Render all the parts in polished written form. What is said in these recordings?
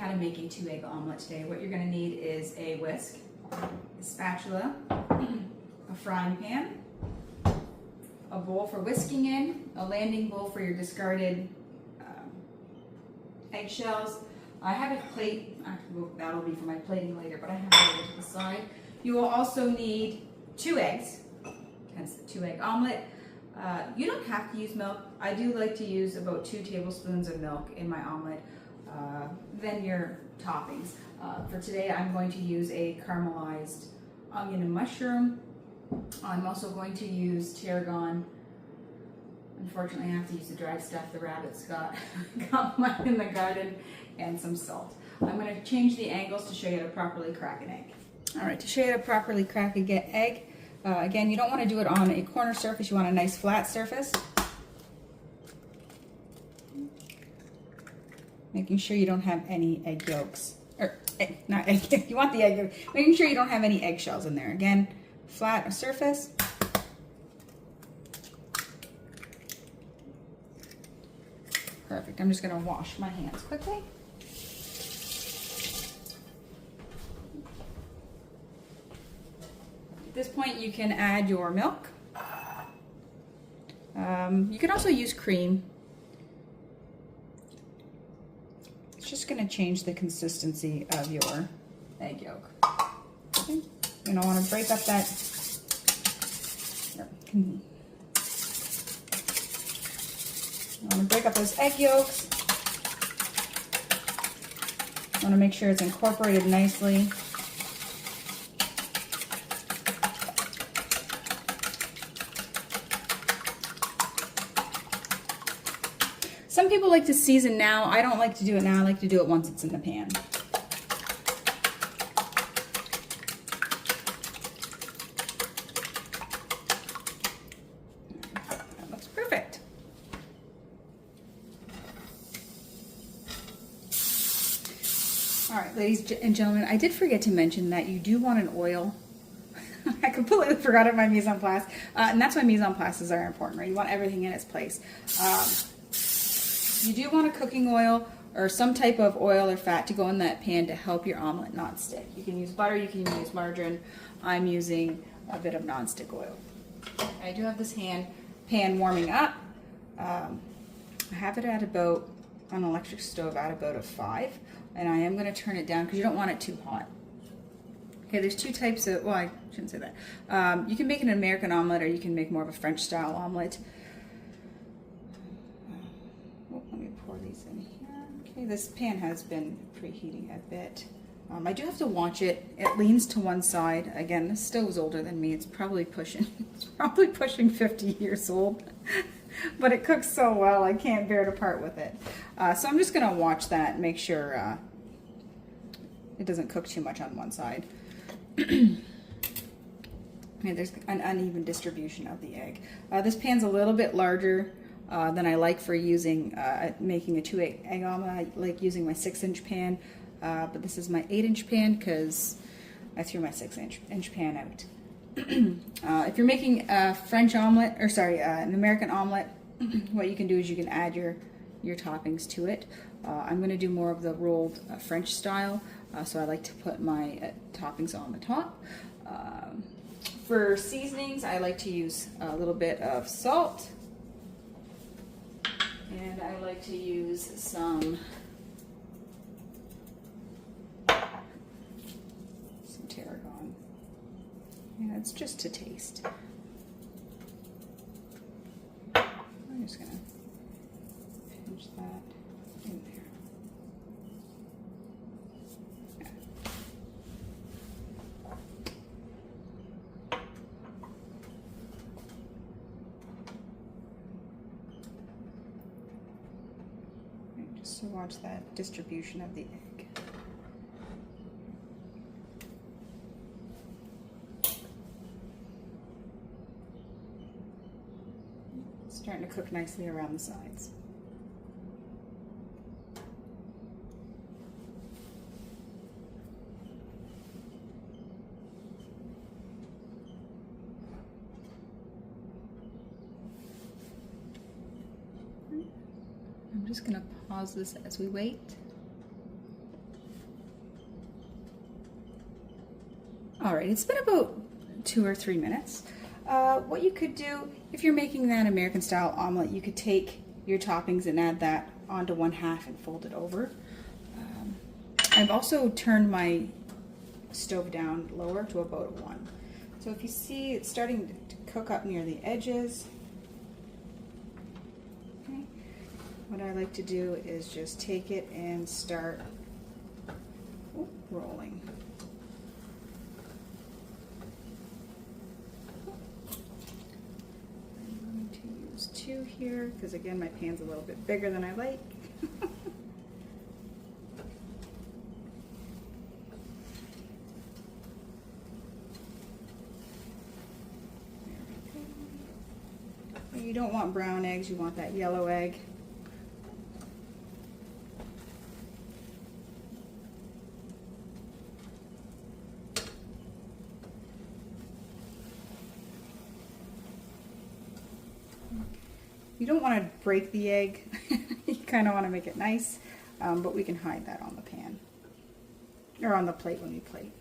how to make a 2-egg omelet today. What you're going to need is a whisk, a spatula, a frying pan, a bowl for whisking in, a landing bowl for your discarded eggshells. I have a plate, well, that'll be for my plating later, but I have it over to the side. You will also need 2 eggs, hence the 2-egg omelet. You don't have to use milk. I do like to use about 2 tablespoons of milk in my omelet, then your toppings. For today, I'm going to use a caramelized onion and mushroom. I'm also going to use tarragon. Unfortunately, I have to use the dry stuff the rabbits got mine in the garden, and some salt. I'm going to change the angles to show you how to properly crack an egg. All right, to show you how to properly crack an egg, again, you don't want to do it on a corner surface. You want a nice flat surface. Making sure you don't have any egg yolks. Or, not egg, you want the egg yolk. Making sure you don't have any eggshells in there. Again, flat surface. Perfect. I'm just going to wash my hands quickly. At this point, you can add your milk. You can also use cream. It's just going to change the consistency of your egg yolk. Okay. You don't want to break up that. You want to break up those egg yolks. You want to make sure it's incorporated nicely. Some people like to season now. I don't like to do it now. I like to do it once it's in the pan. That looks perfect. All right, ladies and gentlemen, I did forget to mention that you do want an oil. I completely forgot about my mise en place. And that's why mise en places are important, right? You want everything in its place. You do want a cooking oil or some type of oil or fat to go in that pan to help your omelet not stick. You can use butter, you can use margarine. I'm using a bit of nonstick oil. I do have this pan warming up. I have it at about, on an electric stove, at about a 5. And I am going to turn it down because you don't want it too hot. Okay, there's 2 types of, well, I shouldn't say that. You can make an American omelet or you can make more of a French style omelet. Let me pour these in here. Okay, this pan has been preheating a bit. I do have to watch it. It leans to one side. Again, this stove is older than me. It's probably pushing 50 years old. But it cooks so well, I can't bear to part with it. So I'm just going to watch that and make sure it doesn't cook too much on one side. And there's an uneven distribution of the egg. This pan's a little bit larger than I like for using making a 2-egg omelet. I like using my 6-inch pan, but this is my 8-inch pan because I threw my 6-inch pan out. If you're making a French omelet, or sorry, an American omelet, what you can do is you can add your toppings to it. I'm going to do more of the rolled French style, so I like to put my toppings on the top. For seasonings, I like to use a little bit of salt. And I like to use some tarragon. Yeah, it's just to taste. I'm just going to pinch that in there. Yeah. Just to watch that distribution of the egg. It's starting to cook nicely around the sides. I'm just going to pause this as we wait. All right, it's been about 2 or 3 minutes. What you could do, if you're making that American style omelet, you could take your toppings and add that onto one half and fold it over. I've also turned my stove down lower to about a 1. So if you see it's starting to cook up near the edges, okay, what I like to do is just take it and start rolling. I'm going to use 2 here because again my pan's a little bit bigger than I like. You don't want brown eggs, you want that yellow egg. You don't want to break the egg. You kind of want to make it nice, but we can hide that on the pan or on the plate when we plate.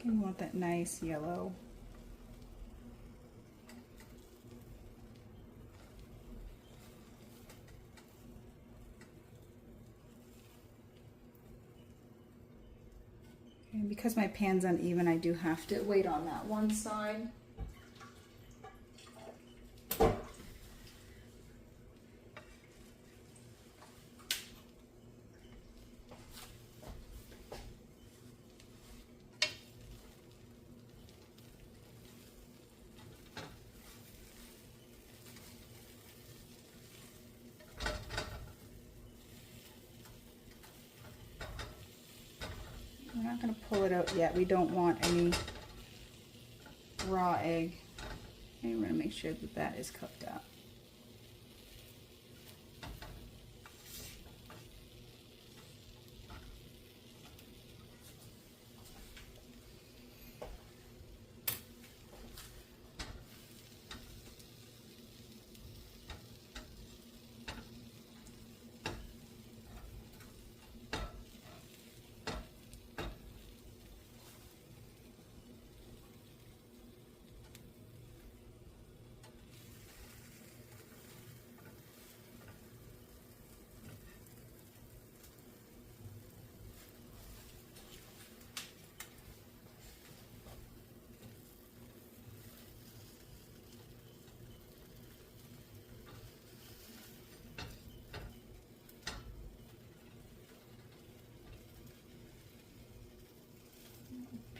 You want that nice yellow. And because my pan's uneven, I do have to wait on that one side. We're not going to pull it out yet. We don't want any raw egg. And we're going to make sure that that is cooked up.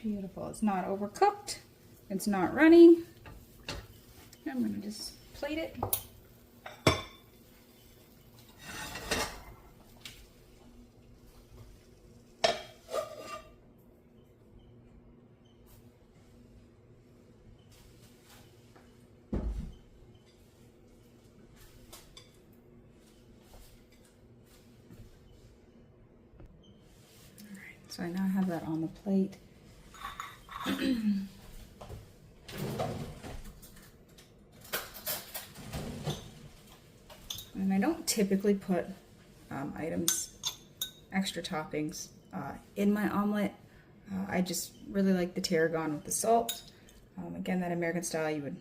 Beautiful. It's not overcooked. It's not runny. I'm going to just plate it. So I now have that on the plate. And I don't typically put extra toppings in my omelet. I just really like the tarragon with the salt. Again, that American style, you would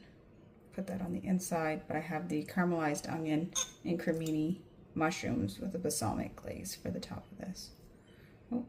put that on the inside, but I have the caramelized onion and cremini mushrooms with a balsamic glaze for the top of this. Oh.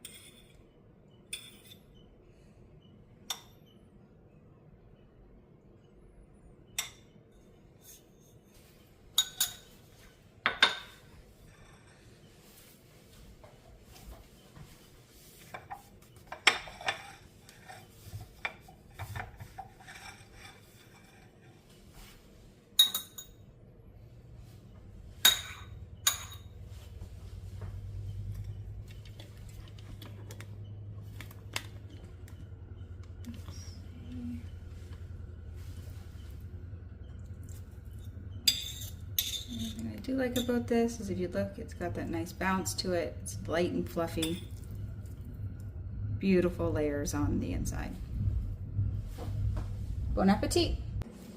What I do like about this is if you look, it's got that nice bounce to it. It's light and fluffy. Beautiful layers on the inside. Bon appetit.